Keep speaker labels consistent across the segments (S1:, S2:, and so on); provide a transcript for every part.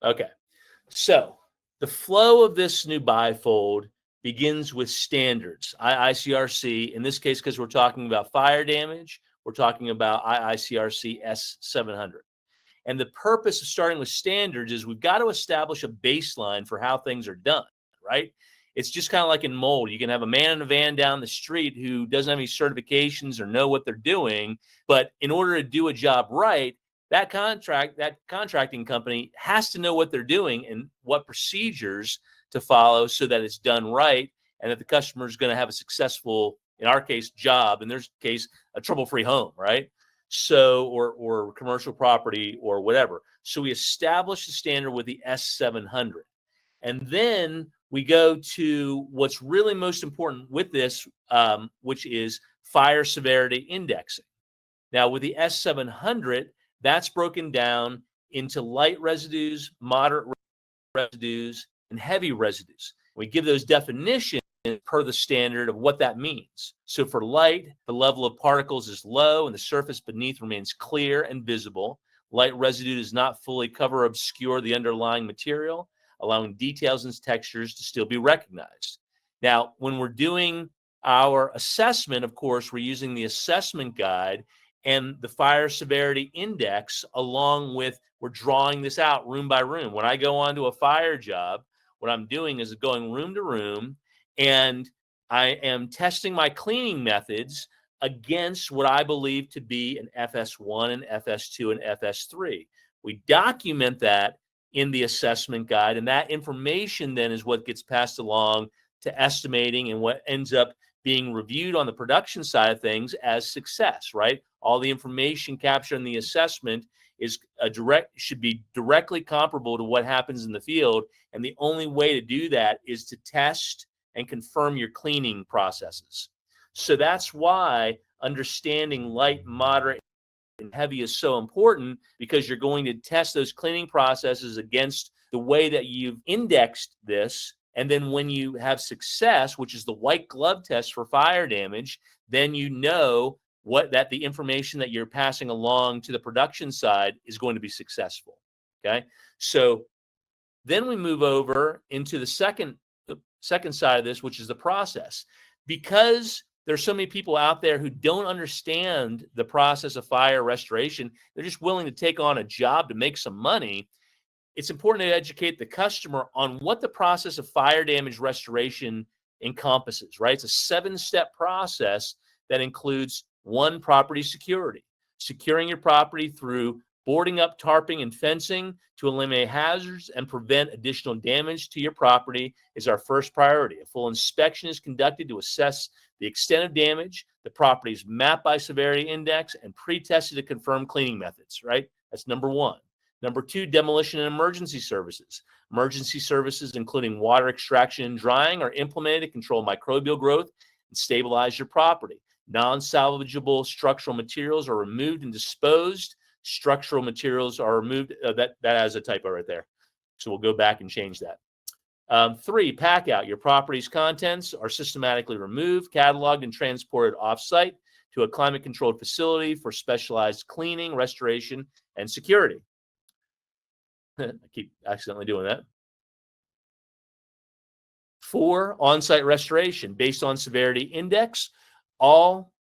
S1: Okay. So the flow of this new bifold begins with standards, IICRC. In this case, because we're talking about fire damage, we're talking about IICRC S700. And the purpose of starting with standards is we've got to establish a baseline for how things are done, right? It's just kind of like in mold. You can have a man in a van down the street who doesn't have any certifications or know what they're doing, but in order to do a job right, that contracting company has to know what they're doing and what procedures to follow so that it's done right and that the customer is going to have a successful, in our case, job, in their case, a trouble-free home, right? So, or commercial property or whatever. So we establish the standard with the S700. And then we go to what's really most important with this, which is fire severity indexing. Now, with the S700, that's broken down into light residues, moderate residues, and heavy residues. We give those definitions per the standard of what that means. So for light, the level of particles is low and the surface beneath remains clear and visible. Light residue does not fully cover or obscure the underlying material, allowing details and textures to still be recognized. Now, when we're doing our assessment, of course, we're using the assessment guide and the fire severity index along with, we're drawing this out room by room. When I go onto a fire job, what I'm doing is going room to room, and I am testing my cleaning methods against what I believe to be an FS1 and FS2 and FS3. We document that in the assessment guide, and that information then is what gets passed along to estimating and what ends up being reviewed on the production side of things as success, right? All the information captured in the assessment is should be directly comparable to what happens in the field, and the only way to do that is to test and confirm your cleaning processes. So that's why understanding light, moderate, and heavy is so important, because you're going to test those cleaning processes against the way that you've indexed this. And then when you have success, which is the white glove test for fire damage, then you know that the information that you're passing along to the production side is going to be successful. Okay. So then we move over into the second side of this, which is the process. Because there's so many people out there who don't understand the process of fire restoration, they're just willing to take on a job to make some money. It's important to educate the customer on what the process of fire damage restoration encompasses, right? It's a 7-step process that includes 1, property security, securing your property through boarding up, tarping, and fencing to eliminate hazards and prevent additional damage to your property is our first priority. A full inspection is conducted to assess the extent of damage. The property is mapped by severity index and pre-tested to confirm cleaning methods, right? That's number 1. Number 2, demolition and emergency services. Emergency services, including water extraction and drying, are implemented to control microbial growth and stabilize your property. Non-salvageable structural materials are removed and disposed. Structural materials are removed. That has a typo right there. So we'll go back and change that. 3, pack out. Your property's contents are systematically removed, cataloged, and transported off-site to a climate-controlled facility for specialized cleaning, restoration, and security. I keep accidentally doing that. 4, on-site restoration. Based on severity index, all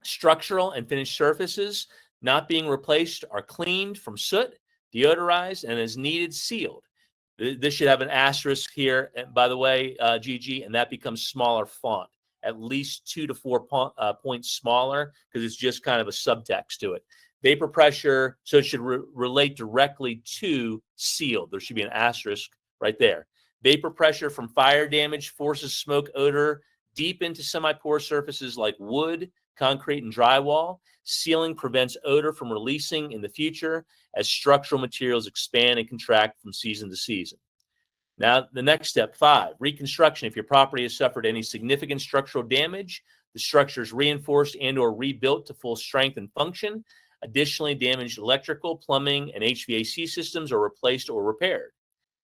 S1: structural and finished surfaces not being replaced are cleaned from soot, deodorized, and as needed, sealed. This should have an asterisk here, by the way, Gigi, and that becomes smaller font, at least 2 to 4 points smaller, because it's just kind of a subtext to it. Vapor pressure, so it should relate directly to sealed. There should be an asterisk right there. Vapor pressure from fire damage forces smoke odor deep into semi-porous surfaces like wood, concrete, and drywall. Sealing prevents odor from releasing in the future as structural materials expand and contract from season to season. Now, the next step, 5, reconstruction. If your property has suffered any significant structural damage, the structure is reinforced and or rebuilt to full strength and function. Additionally, damaged electrical, plumbing, and HVAC systems are replaced or repaired.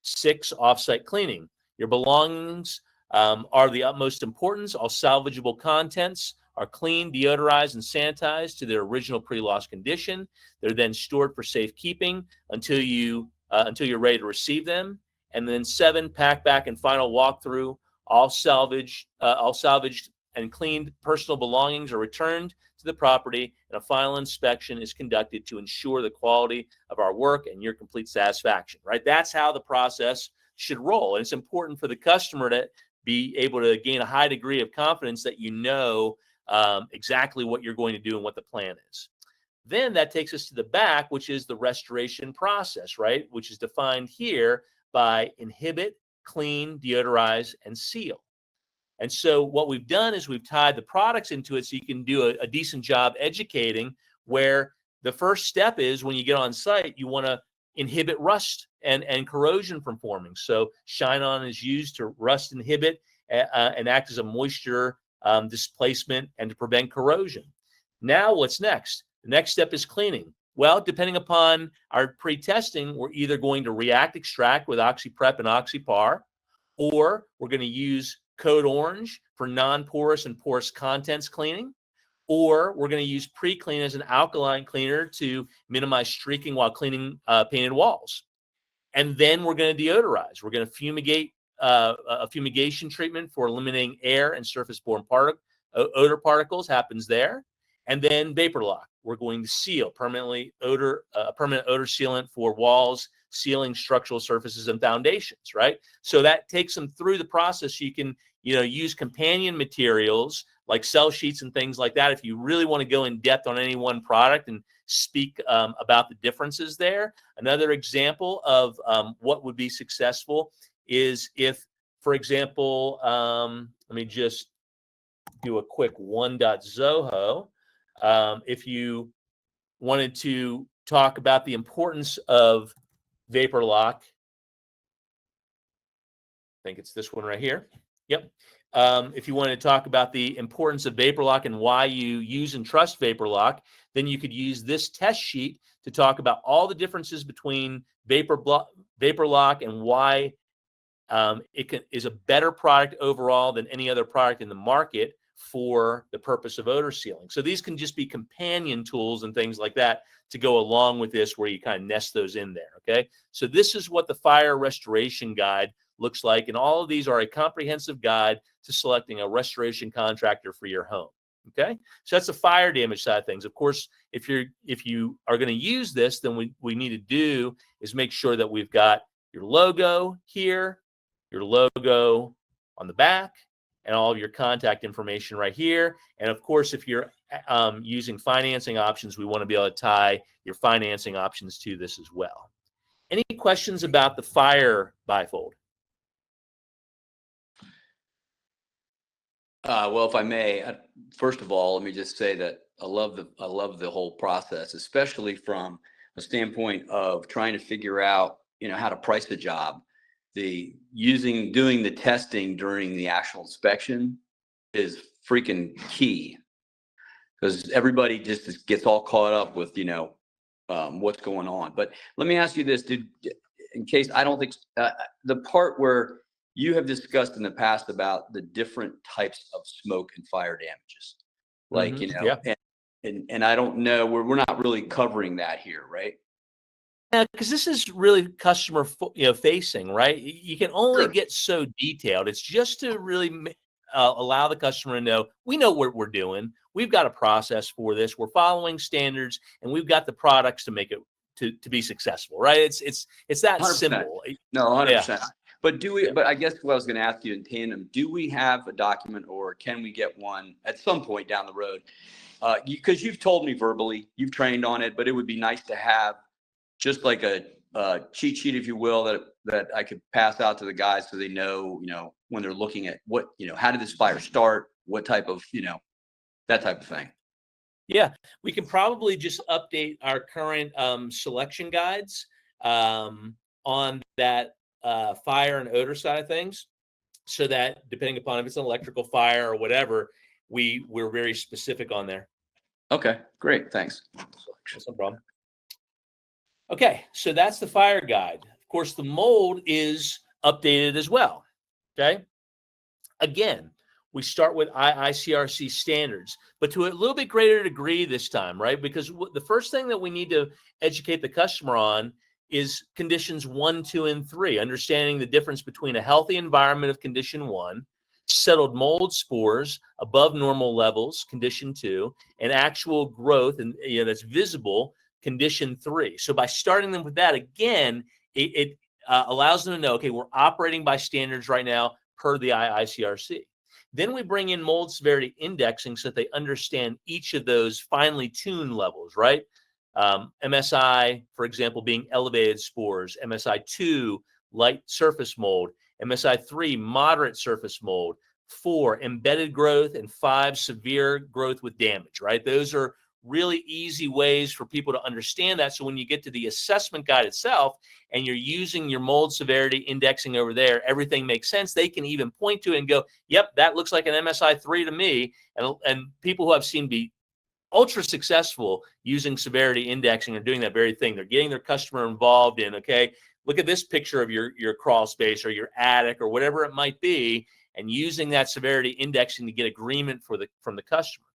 S1: 6, off-site cleaning. Your belongings are the utmost importance. All salvageable contents are cleaned, deodorized, and sanitized to their original pre-loss condition. They're then stored for safekeeping until you until you're ready to receive them. And then 7, pack, back, and final walkthrough. All salvaged and cleaned personal belongings are returned to the property, and a final inspection is conducted to ensure the quality of our work and your complete satisfaction, right? That's how the process should roll. And it's important for the customer to be able to gain a high degree of confidence that you know exactly what you're going to do and what the plan is. Then that takes us to the back, which is the restoration process, right? Which is defined here by inhibit, clean, deodorize, and seal. And so what we've done is we've tied the products into it so you can do a decent job educating, where the first step is when you get on site, you want to inhibit rust and corrosion from forming. So Shine-On is used to rust inhibit and act as a moisture displacement and to prevent corrosion. Now what's next? The next step is cleaning. Well, depending upon our pre-testing, we're either going to react extract with OxyPrep and OxyPar, or we're going to use Code Orange for non-porous and porous contents cleaning, or we're going to use pre-clean as an alkaline cleaner to minimize streaking while cleaning painted walls. And then we're going to deodorize. We're going to fumigate a fumigation treatment for eliminating air and surface-borne odor particles happens there. And then vapor lock. We're going to seal permanent odor sealant for walls, sealing structural surfaces and foundations, right? So that takes them through the process. You can, use companion materials like cell sheets and things like that if you really want to go in depth on any one product and speak about the differences there. Another example of what would be successful is if, for example, let me just do a quick 1.zoho. If you wanted to talk about the importance of vapor lock, I think it's this one right here. Yep. If you wanted to talk about the importance of vapor lock and why you use and trust vapor lock, then you could use this test sheet to talk about all the differences between vapor lock and why it is a better product overall than any other product in the market for the purpose of odor sealing. So these can just be companion tools and things like that to go along with this, where you kind of nest those in there. Okay. So this is what the fire restoration guide looks like. And all of these are a comprehensive guide to selecting a restoration contractor for your home. Okay. So that's the fire damage side of things. Of course, if you are going to use this, then we need to do is make sure that we've got your logo here, your logo on the back, and all of your contact information right here. And of course, if you're using financing options, we want to be able to tie your financing options to this as well. Any questions about the fire bifold?
S2: Well, if I may, first of all, let me just say that I love the whole process, especially from a standpoint of trying to figure out, how to price the job. Doing the testing during the actual inspection is freaking key, because everybody just gets all caught up with what's going on. But let me ask you this, in case I don't think the part where you have discussed in the past about the different types of smoke and fire damages, like
S1: yeah.
S2: and I don't know, we're not really covering that here, right?
S1: Yeah, because this is really customer facing, right? You can only
S2: Sure.
S1: get so detailed. It's just to really allow the customer to know we know what we're doing. We've got a process for this. We're following standards, and we've got the products to make it to be successful, right? It's that
S2: 100%.
S1: simple.
S2: No, 100%.
S1: Yeah.
S2: But do we?
S1: Yeah.
S2: But I guess what I was going to ask you in tandem: do we have a document, or can we get one at some point down the road? Because you've told me verbally, you've trained on it, but it would be nice to have just like a cheat sheet, if you will, that I could pass out to the guys so they know, when they're looking at what, how did this fire start? What type of, that type of thing.
S1: Yeah, we can probably just update our current selection guides on that fire and odor side of things, so that depending upon if it's an electrical fire or whatever, we're very specific on there.
S2: Okay, great, thanks.
S1: That's no problem. Okay, so that's the fire guide. Of course, the mold is updated as well. Okay, again, we start with ICRC standards, but to a little bit greater degree this time, right? Because the first thing that we need to educate the customer on is conditions 1, 2, and 3, understanding the difference between a healthy environment of condition 1, settled mold spores above normal levels, condition 2, and actual growth, and that's visible, condition 3. So by starting them with that, again, it allows them to know, okay, we're operating by standards right now per the IICRC. Then we bring in mold severity indexing so that they understand each of those finely tuned levels, right? MSI, for example, being elevated spores, MSI 2, light surface mold, MSI 3, moderate surface mold, 4, embedded growth, and 5, severe growth with damage, right? Those are really easy ways for people to understand that. So when you get to the assessment guide itself and you're using your mold severity indexing over there, everything makes sense. They can even point to it and go, yep, that looks like an MSI 3 to me. And people who I've seen be ultra successful using severity indexing are doing that very thing. They're getting their customer involved in, okay, look at this picture of your crawl space or your attic or whatever it might be, and using that severity indexing to get agreement from the customer.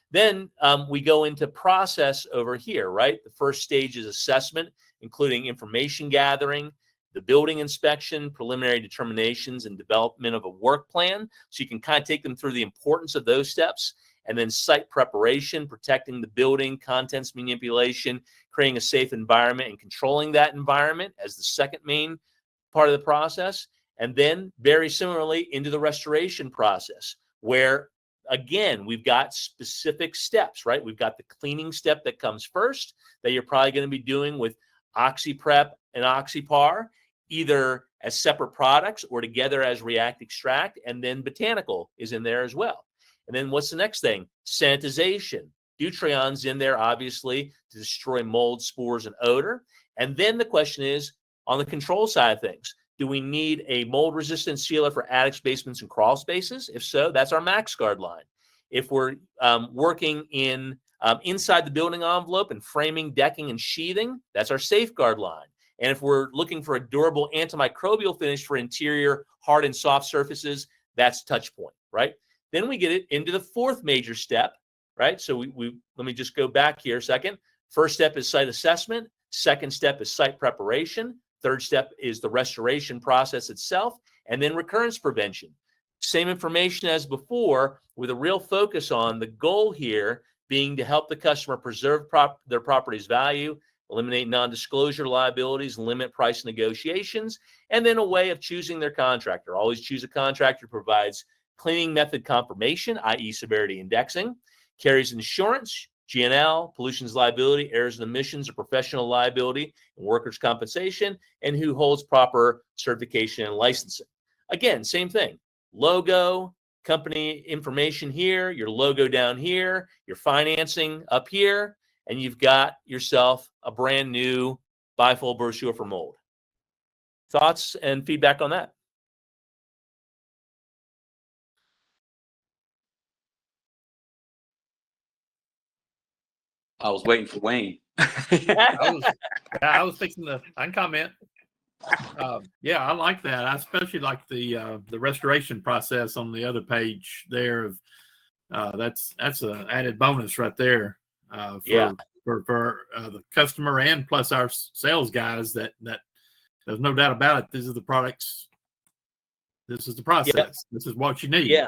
S1: Then we go into process over here, right? The first stage is assessment, including information gathering, the building inspection, preliminary determinations, and development of a work plan. So you can kind of take them through the importance of those steps. And then site preparation, protecting the building, contents manipulation, creating a safe environment and controlling that environment as the second main part of the process. And then very similarly into the restoration process, where again, we've got specific steps, right? We've got the cleaning step that comes first that you're probably going to be doing with OxyPrep and OxyPar, either as separate products or together as React Extract, and then Botanical is in there as well. And then what's the next thing? Sanitization. Deuterion's in there, obviously, to destroy mold, spores, and odor. And then the question is, on the control side of things, do we need a mold-resistant sealer for attics, basements, and crawl spaces? If so, that's our MaxGuard line. If we're working in inside the building envelope and framing, decking, and sheathing, that's our Safeguard line. And if we're looking for a durable antimicrobial finish for interior hard and soft surfaces, that's Touchpoint, right? Then we get it into the fourth major step, right? So let me just go back here a second. First step is site assessment. Second step is site preparation. Third step is the restoration process itself, and then recurrence prevention. Same information as before, with a real focus on the goal here being to help the customer preserve their property's value, eliminate non-disclosure liabilities, limit price negotiations, and then a way of choosing their contractor. Always choose a contractor who provides cleaning method confirmation, i.e. severity indexing, carries insurance, GNL, pollution's liability, errors and omissions, or professional liability, and workers' compensation, and who holds proper certification and licensing. Again, same thing. Logo, company information here, your logo down here, your financing up here, and you've got yourself a brand new bifold brochure for mold. Thoughts and feedback on that?
S2: I was waiting for Wayne.
S3: I was fixing to. I can comment. Yeah, I like that. I especially like the restoration process on the other page there. That's an added bonus right there for the customer and plus our sales guys. That there's no doubt about it. These are the products. This is the process. Yep. This is what you need.
S1: Yeah,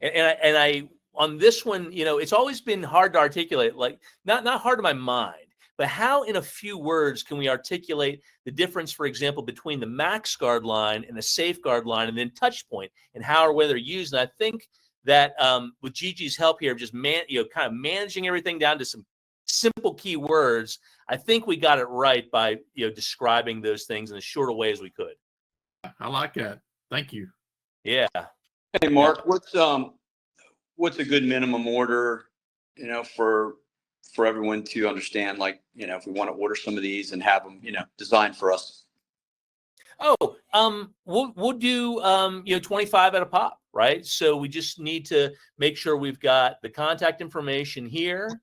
S1: and I on this one, it's always been hard to articulate. Like not hard in my mind. But how in a few words can we articulate the difference, for example, between the MaxGuard line and the Safeguard line and then Touchpoint and how or where they're used? And I think that with Gigi's help here of just kind of managing everything down to some simple key words, I think we got it right by describing those things in as short a way as we could.
S3: I like that. Thank you.
S1: Yeah.
S2: Hey, Mark, what's a good minimum order, for everyone to understand, like, if we want to order some of these and have them, designed for us?
S1: Oh, we'll do 25 at a pop, right? So we just need to make sure we've got the contact information here,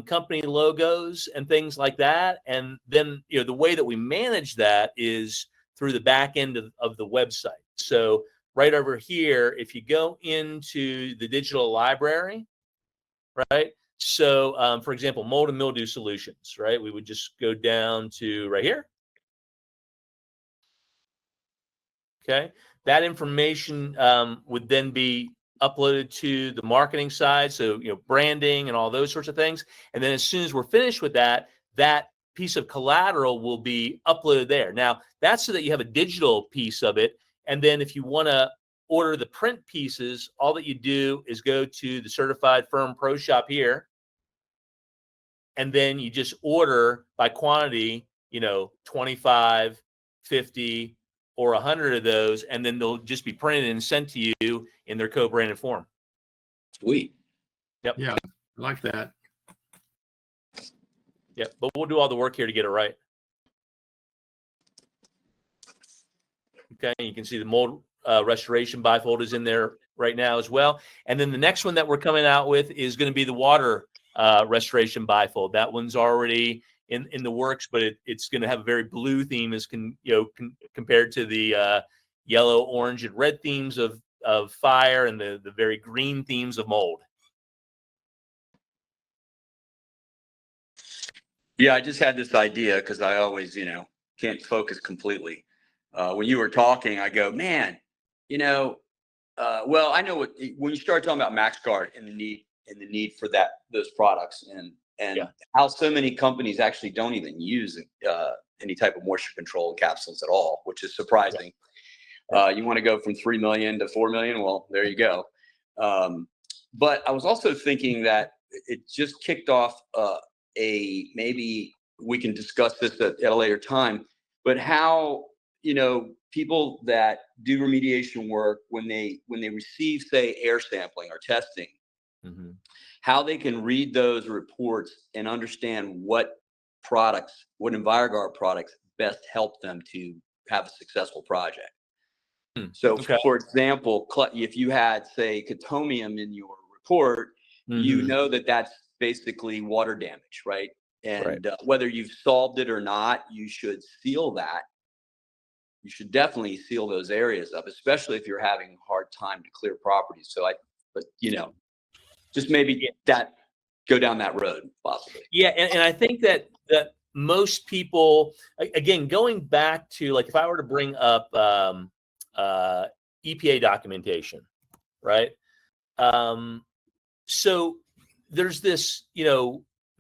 S1: company logos and things like that. And then, the way that we manage that is through the back end of the website. So right over here, if you go into the digital library, right? So, for example, mold and mildew solutions, right? We would just go down to right here. Okay. That information would then be uploaded to the marketing side. So, branding and all those sorts of things. And then as soon as we're finished with that, that piece of collateral will be uploaded there. Now, that's so that you have a digital piece of it. And then if you want to order the print pieces, all that you do is go to the certified firm pro shop here. And then you just order by quantity, 25, 50, or 100 of those, and then they'll just be printed and sent to you in their co-branded form.
S2: Sweet.
S1: Yep.
S3: Yeah, I like that.
S1: Yep. But we'll do all the work here to get it right. Okay. You can see the mold restoration bifold is in there right now as well. And then the next one that we're coming out with is going to be the water restoration bifold. That one's already in the works, but it's going to have a very blue theme as compared to the yellow, orange, and red themes of fire and the very green themes of mold.
S2: Yeah, I just had this idea because I always, can't focus completely. When you were talking, I go, man, well, I know when you start talking about MaxGuard and the need for those products and
S1: Yeah.
S2: how so many companies actually don't even use any type of moisture control capsules at all, which is surprising.
S1: Yeah.
S2: You want to go from 3 million to 4 million. Well, there you go. But I was also thinking that it just kicked off maybe we can discuss this at a later time, but how, people that do remediation work when they receive, say, air sampling or testing,
S1: Mm-hmm.
S2: how they can read those reports and understand what EnviroGuard products best help them to have a successful project. So,
S1: Okay.
S2: for example, if you had, say, chromium in your report, you know that's basically water damage, right? And whether you've solved it or not, you should seal that. You should definitely seal those areas up, especially if you're having a hard time to clear properties. But just maybe go down that road possibly.
S1: Yeah, and I think that most people, again, going back to, like, if I were to bring up EPA documentation, right? So there's this,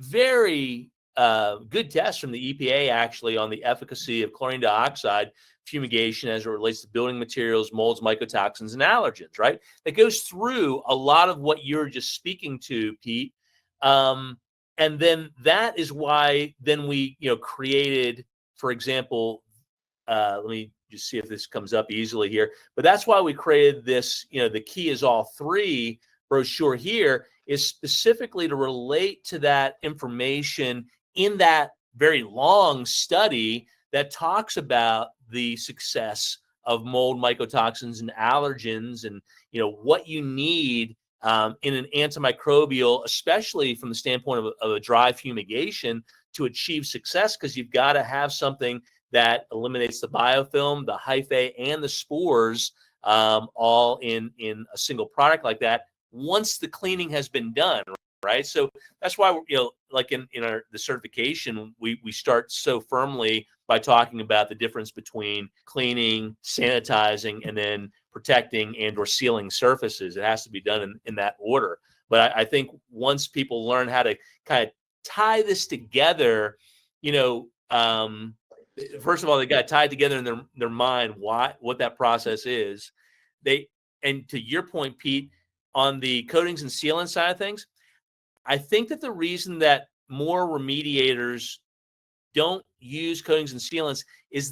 S1: very good test from the EPA actually on the efficacy of chlorine dioxide fumigation as it relates to building materials, molds, mycotoxins, and allergens, right? That goes through a lot of what you're just speaking to, Pete. And then that is why then we, created, for example, let me just see if this comes up easily here. But that's why we created this, the key is all three brochure here, is specifically to relate to that information in that very long study that talks about the success of mold, mycotoxins, and allergens, and what you need in an antimicrobial, especially from the standpoint of a dry fumigation, to achieve success, because you've got to have something that eliminates the biofilm, the hyphae, and the spores, all in a single product like that, once the cleaning has been done, right? So that's why like in the certification, we start so firmly by talking about the difference between cleaning, sanitizing, and then protecting and or sealing surfaces. It has to be done in that order. But I think once people learn how to kind of tie this together, first of all, they got tied together in their mind what that process is. And to your point, Pete, on the coatings and sealant side of things, I think that the reason that more remediators don't use coatings and sealants is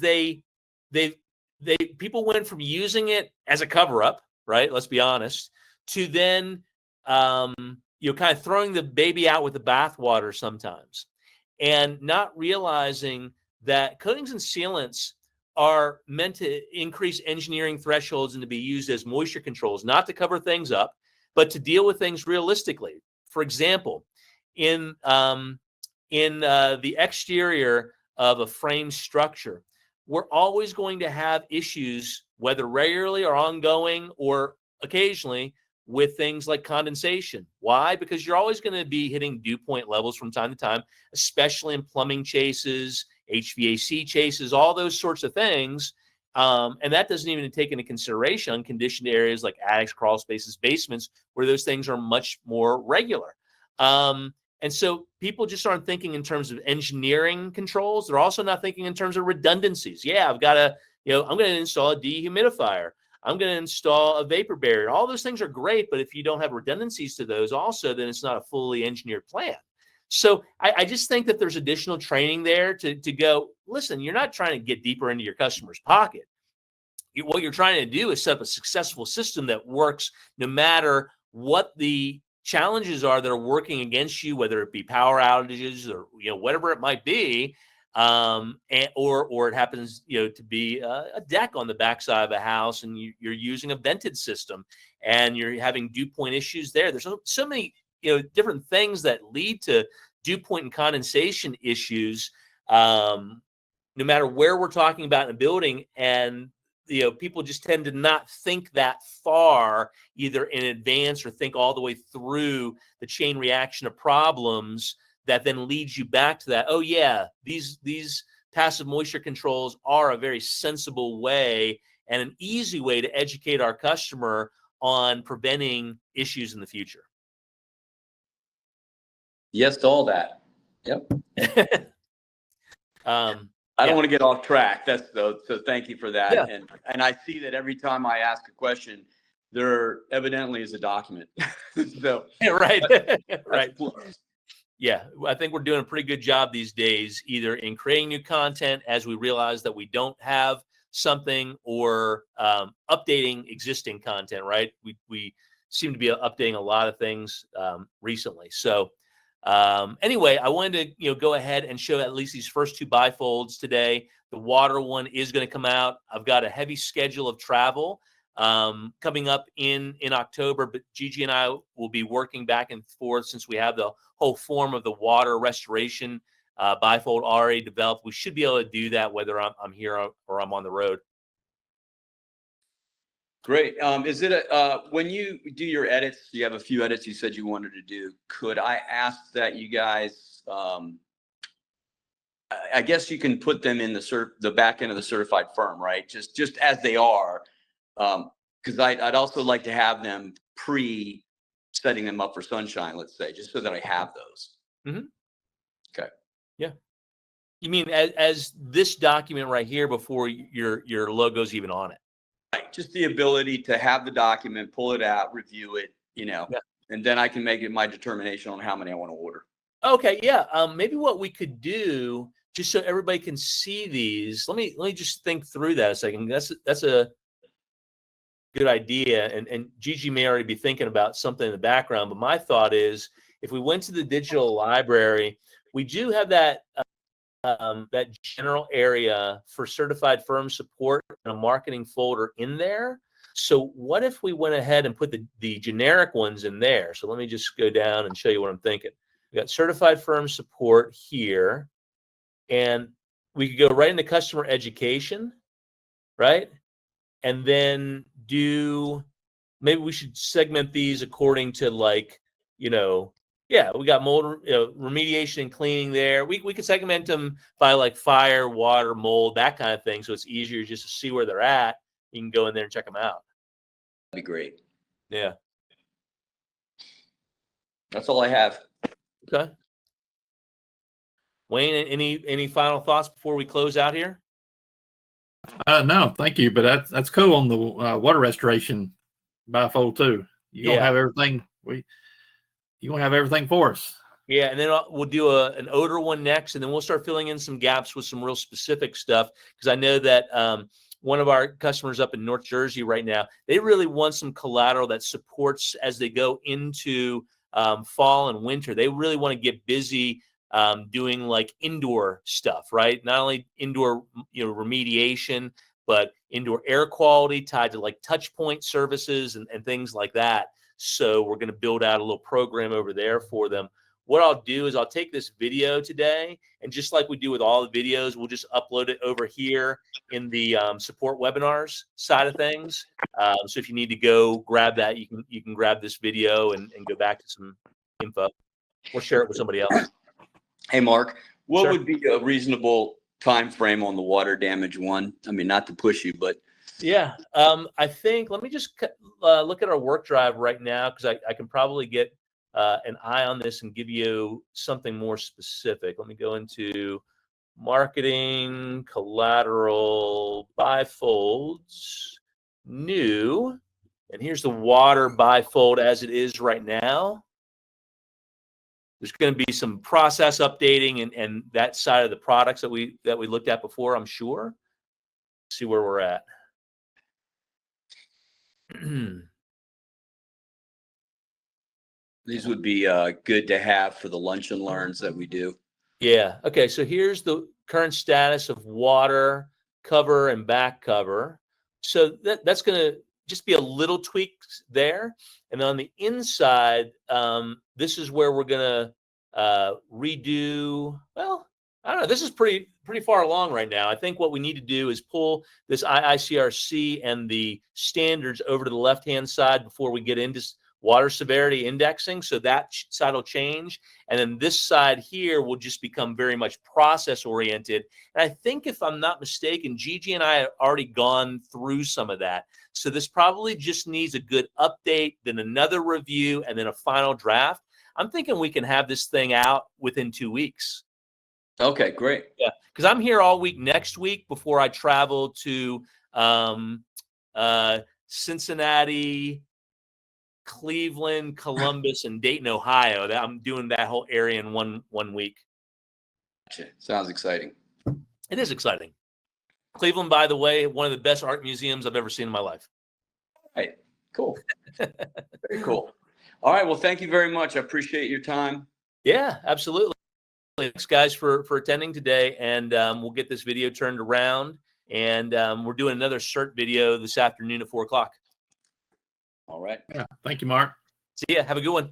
S1: people went from using it as a cover-up, right? Let's be honest, to then kind of throwing the baby out with the bathwater sometimes, and not realizing that coatings and sealants are meant to increase engineering thresholds and to be used as moisture controls, not to cover things up, but to deal with things realistically. For example, in the exterior of a frame structure, we're always going to have issues, whether regularly or ongoing or occasionally, with things like condensation. Why? Because you're always going to be hitting dew point levels from time to time, especially in plumbing chases, HVAC chases, all those sorts of things. And that doesn't even take into consideration unconditioned areas like attics, crawl spaces, basements, where those things are much more regular. And so people just aren't thinking in terms of engineering controls. They're also not thinking in terms of redundancies. Yeah, I've got to, I'm going to install a dehumidifier. I'm going to install a vapor barrier. All those things are great, but if you don't have redundancies to those also, then it's not a fully engineered plan. So I just think that there's additional training there to go, listen, you're not trying to get deeper into your customer's pocket. What you're trying to do is set up a successful system that works no matter what the challenges are that are working against you, whether it be power outages or whatever it might be, or it happens to be a deck on the backside of a house, and you're using a vented system, and you're having dew point issues there. There's so many different things that lead to dew point and condensation issues, no matter where we're talking about in a building. And people just tend to not think that far either in advance or think all the way through the chain reaction of problems that then leads you back to that. Oh yeah, these passive moisture controls are a very sensible way and an easy way to educate our customer on preventing issues in the future.
S2: Yes to all that. Yep. I don't want to get off track. So thank you for that.
S1: Yeah.
S2: And I see that every time I ask a question, there evidently is a document. So
S1: right. Right.
S2: Plus.
S1: Yeah, I think we're doing a pretty good job these days, either in creating new content as we realize that we don't have something, or updating existing content, right? We seem to be updating a lot of things recently. So anyway, I wanted to go ahead and show at least these first two bifolds today. The water one is going to come out. I've got a heavy schedule of travel coming up in October, but Gigi and I will be working back and forth since we have the whole form of the water restoration bifold already developed. We should be able to do that whether I'm here or I'm on the road.
S2: Great. Is it when you do your edits, you have a few edits you said you wanted to do. Could I ask that you guys, I guess you can put them in the back end of the certified firm, right? Just as they are. Because I'd also like to have them setting them up for sunshine, let's say, just so that I have those.
S1: Mm-hmm.
S2: Okay.
S1: Yeah. You mean as this document right here before your logo's even on it?
S2: Right. Just the ability to have the document, pull it out, review it, and then I can make it my determination on how many I want to order. Okay.
S1: Yeah. Maybe what we could do, just so everybody can see these, let me just think through that a second. That's a good idea. And Gigi may already be thinking about something in the background, but my thought is if we went to the digital library, we do have that general area for certified firm support and a marketing folder in there. So what if we went ahead and put the generic ones in there? So let me just go down and show you what I'm thinking. We got certified firm support here, and we could go right into customer education, right? And then maybe we should segment these according to we got mold remediation and cleaning there. We could segment them by like fire, water, mold, that kind of thing. So it's easier just to see where they're at. You can go in there and check them out.
S2: That'd be great.
S1: Yeah.
S2: That's all I have.
S1: Okay. Wayne, any final thoughts before we close out here?
S3: No, thank you. But that's cool on the water restoration bifold too. You're gonna have everything. You're gonna have everything for us.
S1: Yeah, and then we'll do an odor one next, and then we'll start filling in some gaps with some real specific stuff, because I know that one of our customers up in North Jersey right now, they really want some collateral that supports as they go into fall and winter. They really want to get busy doing like indoor stuff, right? Not only indoor remediation, but indoor air quality tied to like touch point services and things like that. So we're going to build out a little program over there for them. what I'll do is I'll take this video today, and just like we do with all the videos, we'll just upload it over here in the support webinars side of things. So if you need to go grab that, you can grab this video and go back to some info, or share it with somebody else.
S2: Hey, Mark, what
S1: Sure.
S2: would be a reasonable time frame on the water damage one? I mean, not to push you, but
S1: Yeah, I think, let me just look at our work drive right now, because I can probably get an eye on this and give you something more specific. Let me go into marketing, collateral, bifolds, new, and here's the water bifold as it is right now. There's going to be some process updating and that side of the products that we looked at before, I'm sure. See where we're at.
S2: these would be good to have for the lunch and learns that we do.
S1: Yeah. Okay. So here's the current status of water cover and back cover. So that's going to just be a little tweak there. And on the inside, this is where we're going to redo. Well, I don't know. This is pretty far along right now. I think what we need to do is pull this IICRC and the standards over to the left-hand side before we get into water severity indexing. So that side will change. And then this side here will just become very much process oriented. And I think, if I'm not mistaken, Gigi and I have already gone through some of that. So this probably just needs a good update, then another review, and then a final draft. I'm thinking we can have this thing out within 2 weeks.
S2: Okay, great.
S1: Yeah, because I'm here all week next week before I travel to Cincinnati, Cleveland, Columbus, and Dayton, Ohio. I'm doing that whole area in one week.
S2: Gotcha. Sounds exciting.
S1: It is exciting. Cleveland, by the way, one of the best art museums I've ever seen in my life.
S2: Right. Cool. Very cool. All right. Well, thank you very much. I appreciate your time.
S1: Yeah, absolutely. Thanks, guys, for attending today. And we'll get this video turned around. And we're doing another CERT video this afternoon at 4 o'clock.
S2: All right.
S3: Yeah. Thank you, Mark.
S1: See ya. Have a good one.